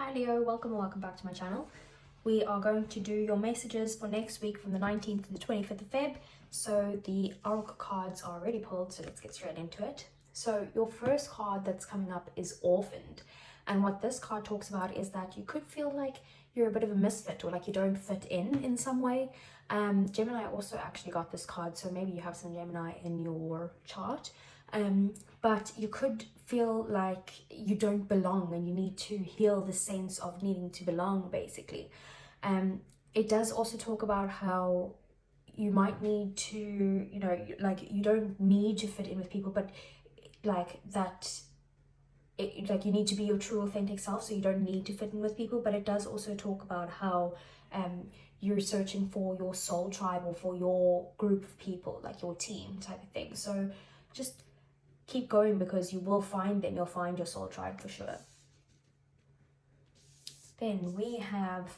Hi Leo, welcome or welcome back to my channel. We are going to do your messages for next week from the 19th to the 25th of Feb. So the oracle cards are already pulled, so let's get straight into it. So your first card that's coming up is Orphaned. And what this card talks about is that you could feel like you're a bit of a misfit or like you don't fit in some way. Gemini also actually got this card, so maybe you have some Gemini in your chart. But you could feel like you don't belong and you need to heal the sense of needing to belong, basically. It does also talk about how you might need to, like you don't need to fit in with people, but like that, like you need to be your true authentic self, so you don't need to fit in with people. But it does also talk about how you're searching for your soul tribe or for your group of people, like your team type of thing. So just keep going because you will find them. You'll find your soul tribe for sure. Then we have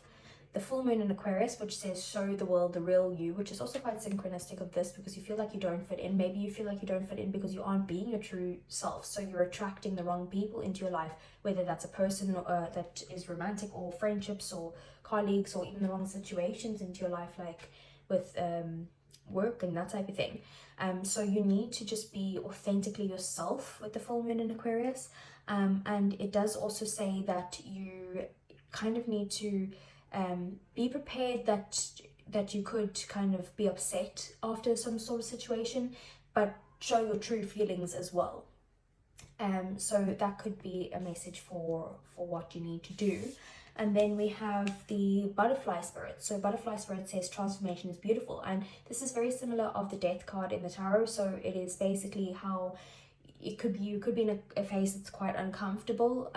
the full moon in Aquarius, which says show the world the real you, which is also quite synchronistic of this because you feel like you don't fit in. Maybe you feel like you don't fit in because you aren't being your true self, so you're attracting the wrong people into your life, whether that's a person that is romantic or friendships or colleagues, or even the wrong situations into your life, like with work and that type of thing. So you need to just be authentically yourself with the full moon in Aquarius. And it does also say that you kind of need to be prepared that you could kind of be upset after some sort of situation, but show your true feelings as well. So that could be a message for what you need to do. And then we have the butterfly spirit. So butterfly spirit says transformation is beautiful, and this is very similar of the death card in the tarot. So it is basically how it could be, you could be in a phase that's quite uncomfortable,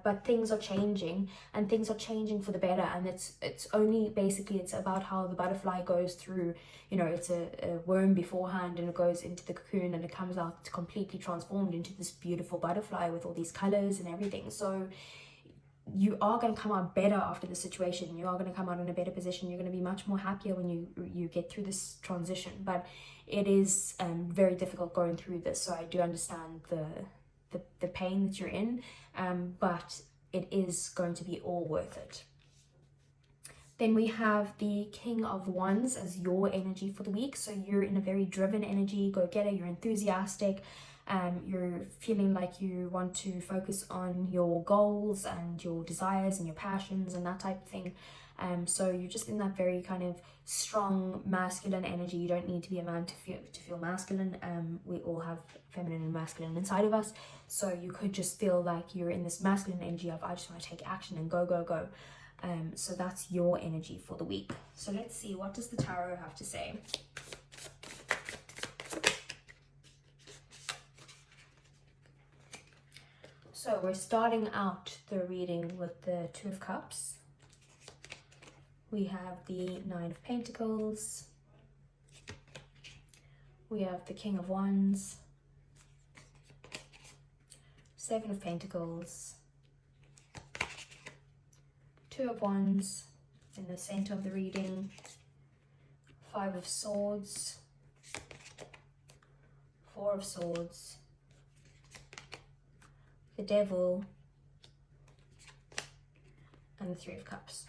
but things are changing, and things are changing for the better. And it's only basically, it's about how the butterfly goes through, it's a worm beforehand, and it goes into the cocoon and it comes out completely transformed into this beautiful butterfly with all these colors and everything. So you are going to come out better after the situation. You are going to come out in a better position. You're going to be much more happier when you get through this transition. But it is very difficult going through this, so I do understand the pain that you're in, but it is going to be all worth it. Then we have the King of Wands as your energy for the week. So you're in a very driven energy, go-getter, you're enthusiastic. You're feeling like you want to focus on your goals and your desires and your passions and that type of thing. So you're just in that very kind of strong masculine energy. You don't need to be a man to feel masculine. We all have feminine and masculine inside of us. So you could just feel like you're in this masculine energy of I just want to take action and go, go, go. So that's your energy for the week. So let's see, what does the tarot have to say? So we're starting out the reading with the Two of Cups. We have the Nine of Pentacles. We have the King of Wands. Seven of Pentacles. Two of Wands in the center of the reading. Five of Swords. Four of Swords. The Devil, and the Three of Cups.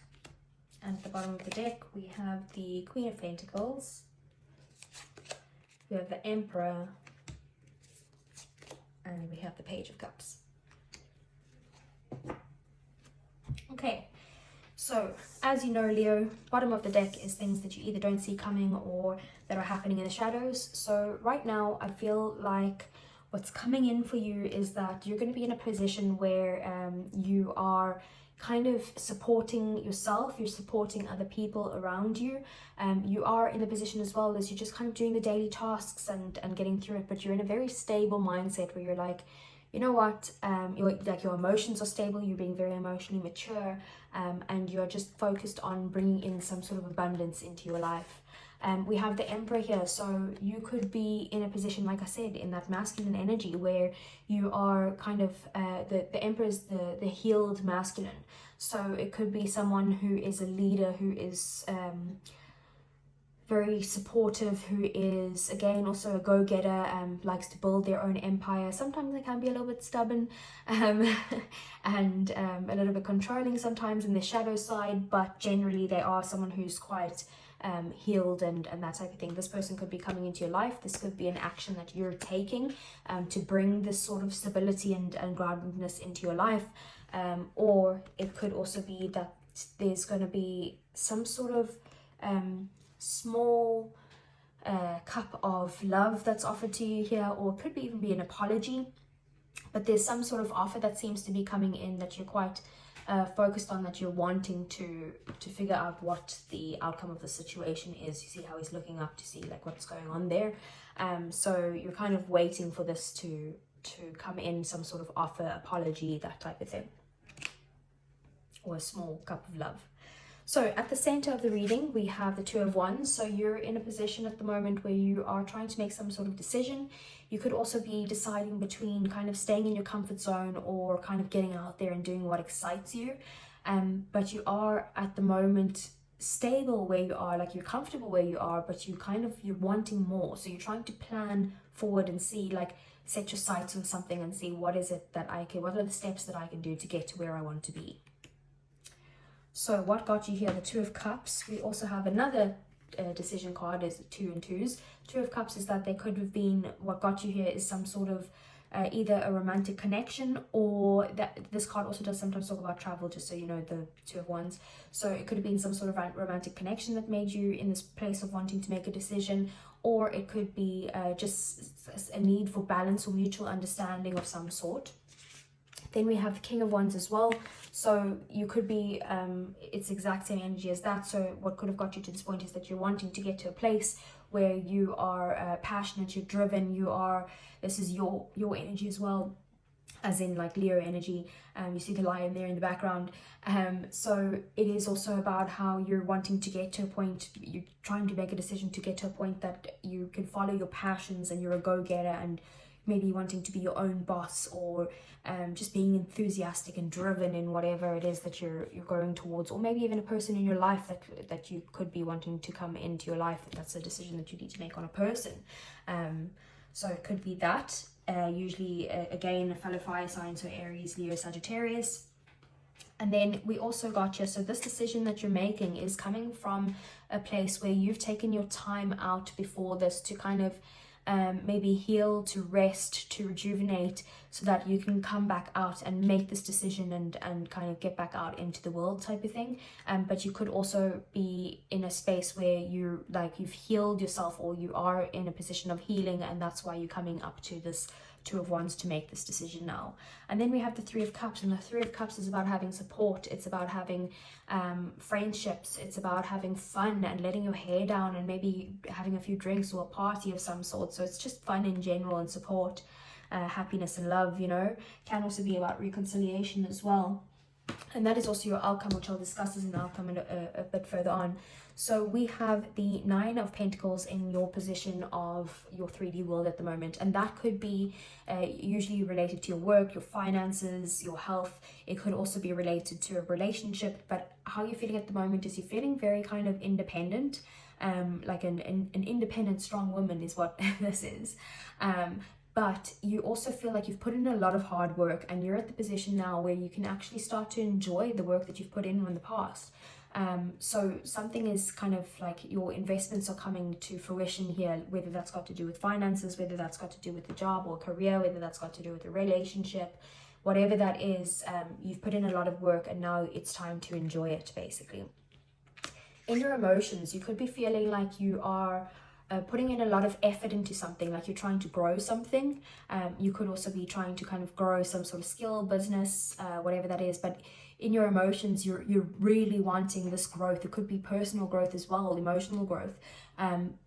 And at the bottom of the deck we have the Queen of Pentacles, we have the Emperor, and we have the Page of Cups. Okay, so as you know, Leo, bottom of the deck is things that you either don't see coming or that are happening in the shadows. So right now I feel like what's coming in for you is that you're going to be in a position where you are kind of supporting yourself, you're supporting other people around you. You are in a position as well as you're just kind of doing the daily tasks and getting through it, but you're in a very stable mindset where you're like, you know what, your emotions are stable, you're being very emotionally mature, and you're just focused on bringing in some sort of abundance into your life. We have the Emperor here, so you could be in a position, like I said, in that masculine energy where you are kind of, the Emperor is the healed masculine. So it could be someone who is a leader, who is very supportive, who is again also a go-getter, likes to build their own empire. Sometimes they can be a little bit stubborn, and a little bit controlling sometimes in their shadow side, but generally they are someone who's quite healed and that type of thing. This person could be coming into your life. This could be an action that you're taking to bring this sort of stability and groundedness into your life, or it could also be that there's going to be some sort of small cup of love that's offered to you here, or it could be even be an apology, but there's some sort of offer that seems to be coming in that you're quite focused on, that you're wanting to figure out what the outcome of the situation is. You see how he's looking up to see like what's going on there, so you're kind of waiting for this to come in, some sort of offer, apology, that type of thing, or a small cup of love. So at the center of the reading, we have the Two of Wands. So you're in a position at the moment where you are trying to make some sort of decision. You could also be deciding between kind of staying in your comfort zone or kind of getting out there and doing what excites you. But you are at the moment stable where you are, like you're comfortable where you are, but you're wanting more. So you're trying to plan forward and see, like, set your sights on something and see what are the steps that I can do to get to where I want to be. So what got you here? The Two of Cups. We also have another decision card, is 2 and 2s. Two of Cups is that there could have been, what got you here is some sort of either a romantic connection, or that this card also does sometimes talk about travel, just so you know, the Two of Wands. So it could have been some sort of romantic connection that made you in this place of wanting to make a decision, or it could be just a need for balance or mutual understanding of some sort. Then we have King of Wands as well. So you could be, it's exact same energy as that. So what could have got you to this point is that you're wanting to get to a place where you are passionate, you're driven, this is your energy as well, as in like Leo energy. You see the lion there in the background. So it is also about how you're wanting to get to a point, you're trying to make a decision to get to a point that you can follow your passions and you're a go-getter, and maybe wanting to be your own boss, or just being enthusiastic and driven in whatever it is that you're going towards, or maybe even a person in your life that you could be wanting to come into your life. That's a decision that you need to make on a person. So it could be that. Usually, again, a fellow fire sign, so Aries, Leo, Sagittarius. And then we also got here, so this decision that you're making is coming from a place where you've taken your time out before this to kind of maybe heal, to rest, to rejuvenate, so that you can come back out and make this decision and kind of get back out into the world type of thing. But you could also be in a space where you're like, you've healed yourself, or you are in a position of healing, and that's why you're coming up to this Two of Wands to make this decision now. And then we have the Three of Cups, and the Three of Cups is about having support. It's about having friendships. It's about having fun and letting your hair down and maybe having a few drinks or a party of some sort. So it's just fun in general, and support, happiness and love, you know. Can also be about reconciliation as well. And that is also your outcome, which I'll discuss as an outcome a bit further on. So we have the Nine of Pentacles in your position of your 3D world at the moment. And that could be usually related to your work, your finances, your health. It could also be related to a relationship. But how you're feeling at the moment is you're feeling very kind of independent. Like an independent, strong woman is what this is. But you also feel like you've put in a lot of hard work, and you're at the position now where you can actually start to enjoy the work that you've put in the past. So something is kind of like your investments are coming to fruition here, whether that's got to do with finances, whether that's got to do with the job or career, whether that's got to do with a relationship, whatever that is. You've put in a lot of work, and now it's time to enjoy it, basically. In your emotions, you could be feeling like you are putting in a lot of effort into something, like you're trying to grow something. You could also be trying to kind of grow some sort of skill, business, whatever that is. But in your emotions, you're really wanting this growth. It could be personal growth as well, emotional growth.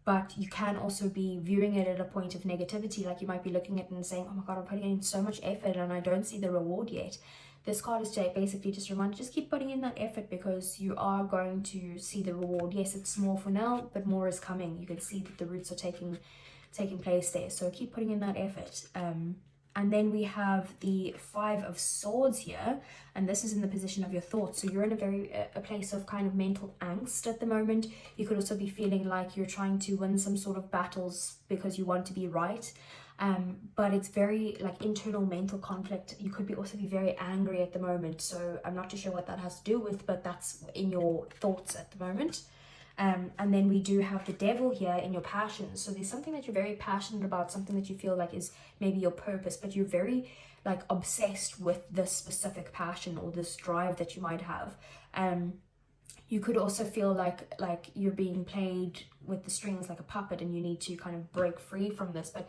But you can also be viewing it at a point of negativity. Like you might be looking at it and saying, oh my God, I'm putting in so much effort and I don't see the reward yet. This card is to basically just remind you, just keep putting in that effort, because you are going to see the reward. Yes, it's small for now, but more is coming. You can see that the roots are taking place there. So keep putting in that effort. And then we have the Five of Swords here, and this is in the position of your thoughts. So you're in a place of kind of mental angst at the moment. You could also be feeling like you're trying to win some sort of battles because you want to be right. But it's very like internal mental conflict. You could also be very angry at the moment. So I'm not too sure what that has to do with, but that's in your thoughts at the moment. And then we do have the Devil here in your passions. So there's something that you're very passionate about, something that you feel like is maybe your purpose, but you're very like obsessed with this specific passion or this drive that you might have. You could also feel like you're being played with the strings like a puppet, and you need to kind of break free from this. But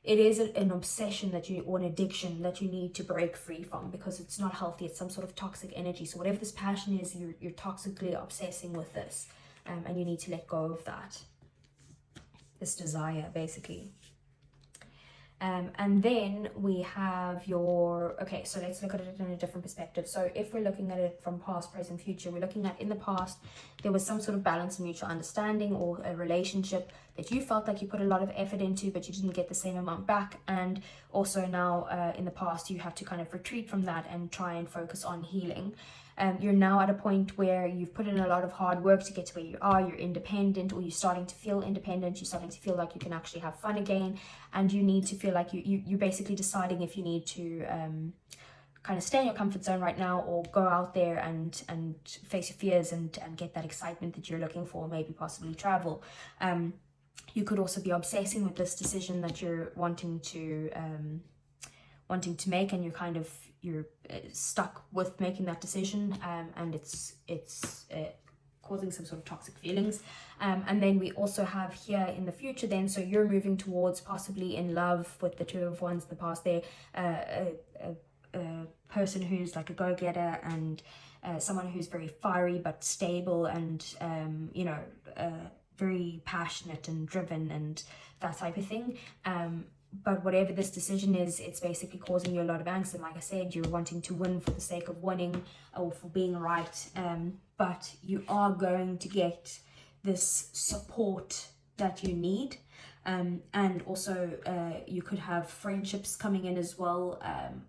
it is an obsession or an addiction that you need to break free from, because it's not healthy. It's some sort of toxic energy. So whatever this passion is, you're toxically obsessing with this. And you need to let go of that, this desire, basically. And then we have okay, so let's look at it in a different perspective. So if we're looking at it from past, present, future, we're looking at in the past, there was some sort of balance and mutual understanding, or a relationship that you felt like you put a lot of effort into, but you didn't get the same amount back. And also now in the past, you have to kind of retreat from that and try and focus on healing. You're now at a point where you've put in a lot of hard work to get to where you are. You're independent, or you're starting to feel independent. You're starting to feel like you can actually have fun again, and you need to feel like you're basically deciding if you need to kind of stay in your comfort zone right now, or go out there and face your fears and get that excitement that you're looking for, maybe possibly travel. You could also be obsessing with this decision that you're wanting to make, and you're stuck with making that decision, and it's causing some sort of toxic feelings. And then we also have here in the future then, so you're moving towards possibly in love with the Two of Wands in the past there, a person who's like a go-getter, and someone who's very fiery but stable, and very passionate and driven and that type of thing. But whatever this decision is, it's basically causing you a lot of angst. And like I said, you're wanting to win for the sake of winning, or for being right. But you are going to get this support that you need. And also you could have friendships coming in as well,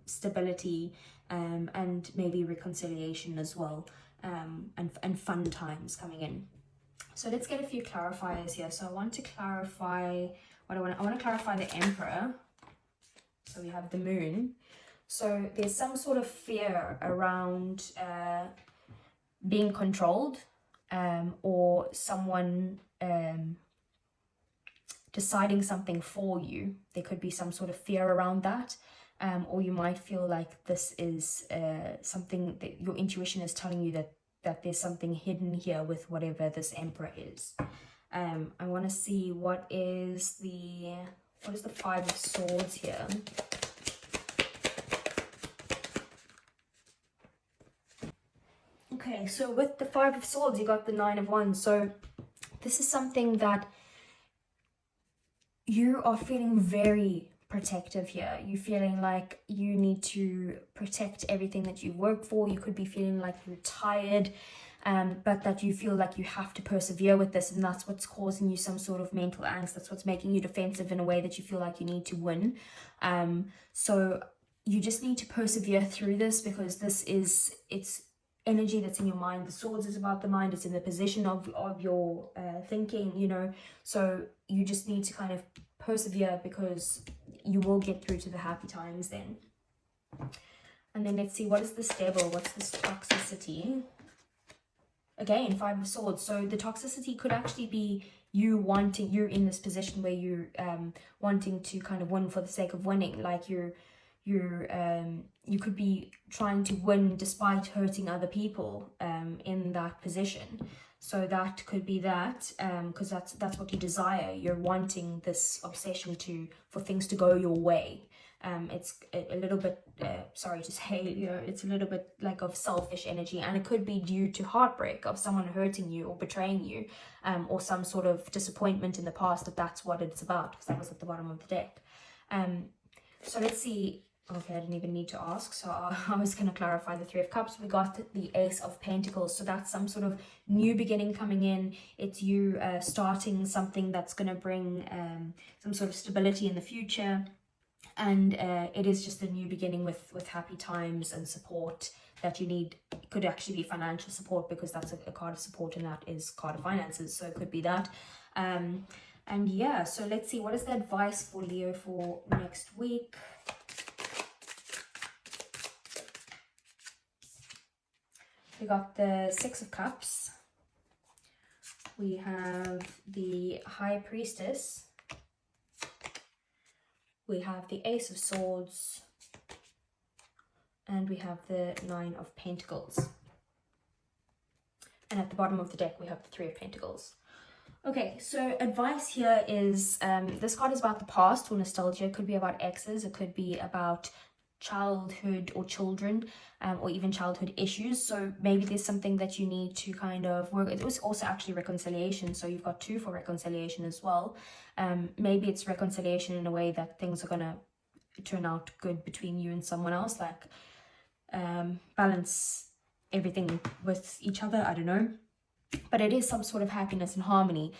stability, and maybe reconciliation as well, and fun times coming in. So let's get a few clarifiers here. So I want to clarify I want to clarify the Emperor. So we have the Moon. So there's some sort of fear around being controlled, or someone deciding something for you. There could be some sort of fear around that, or you might feel like this is something that your intuition is telling you that there's something hidden here with whatever this Emperor is. I want to see what is the Five of Swords here. Okay, so with the Five of Swords, you got the Nine of Wands. So this is something that you are feeling very protective here. You're feeling like you need to protect everything that you work for. You could be feeling like you're tired, but that you feel like you have to persevere with this, and that's what's causing you some sort of mental angst. That's what's making you defensive in a way that you feel like you need to win. So you just need to persevere through this, because it's energy that's in your mind. The Swords is about the mind. It's in the position of your thinking, so you just need to kind of persevere, because you will get through to the happy times then. And then let's see, what is this Devil? What's this toxicity? Again, Five of Swords. So the toxicity could actually be you're in this position where you're wanting to kind of win for the sake of winning. Like you could be trying to win despite hurting other people in that position. So that could be that, because that's what you desire. You're wanting this obsession for things to go your way. It's a little bit, sorry to say, it's a little bit like of selfish energy, and it could be due to heartbreak of someone hurting you or betraying you, or some sort of disappointment in the past. That's what it's about, because that was at the bottom of the deck. So let's see. Okay, I didn't even need to ask, so I was going to clarify the Three of Cups. We got the Ace of Pentacles, so that's some sort of new beginning coming in. It's you starting something that's going to bring some sort of stability in the future. and it is just a new beginning with happy times and support that you need. It could actually be financial support, because that's a card of support, and that is card of finances, so it could be that. And yeah, so let's see, what is the advice for Leo for next week? We got the Six of Cups, we have the High Priestess, we have the Ace of Swords, and we have the Nine of Pentacles. And at the bottom of the deck, we have the Three of Pentacles. Okay, so advice here is, this card is about the past or nostalgia. It could be about exes, it could be about childhood or children, or even childhood issues. So maybe there's something that you need to kind of work. It was also actually reconciliation, so you've got 2 for reconciliation as well. Maybe it's reconciliation in a way that things are gonna turn out good between you and someone else, like balance everything with each other, I don't know, but it is some sort of happiness and harmony.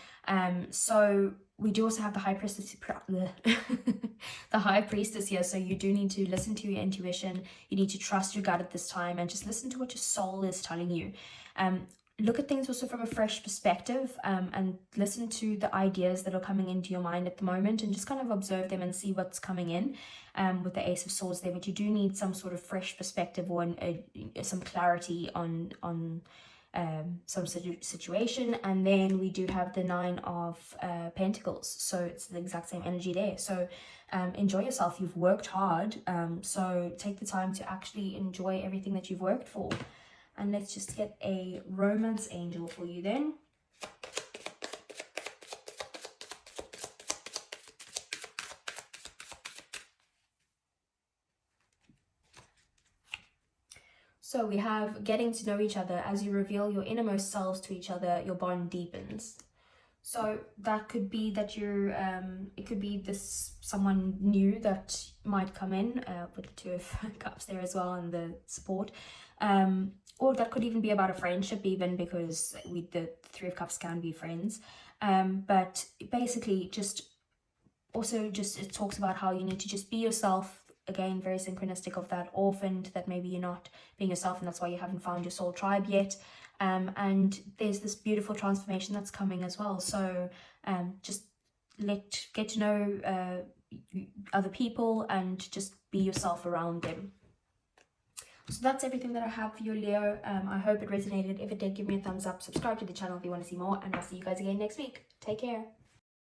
So we do also have the High Priestess, the High Priestess here. So you do need to listen to your intuition. You need to trust your gut at this time, and just listen to what your soul is telling you. Look at things also from a fresh perspective, and listen to the ideas that are coming into your mind at the moment, and just kind of observe them and see what's coming in. With the Ace of Swords there, but you do need some sort of fresh perspective, or some clarity on some situation. And then we do have the Nine of Pentacles, so it's the exact same energy there. So enjoy yourself, you've worked hard, so take the time to actually enjoy everything that you've worked for. And let's just get a romance angel for you then. So we have getting to know each other. As you reveal your innermost selves to each other, your bond deepens. So that could be that you're, it could be this someone new that might come in, with the Two of Cups there as well, and the support. Or that could even be about a friendship even, because the Three of Cups can be friends. But basically just it talks about how you need to just be yourself. Again, very synchronistic of that orphaned, that maybe you're not being yourself, and that's why you haven't found your soul tribe yet. And there's this beautiful transformation that's coming as well. So just get to know other people, and just be yourself around them. So that's everything that I have for you, Leo. I hope it resonated. If it did, give me a thumbs up, subscribe to the channel if you want to see more, and I'll see you guys again next week. Take care.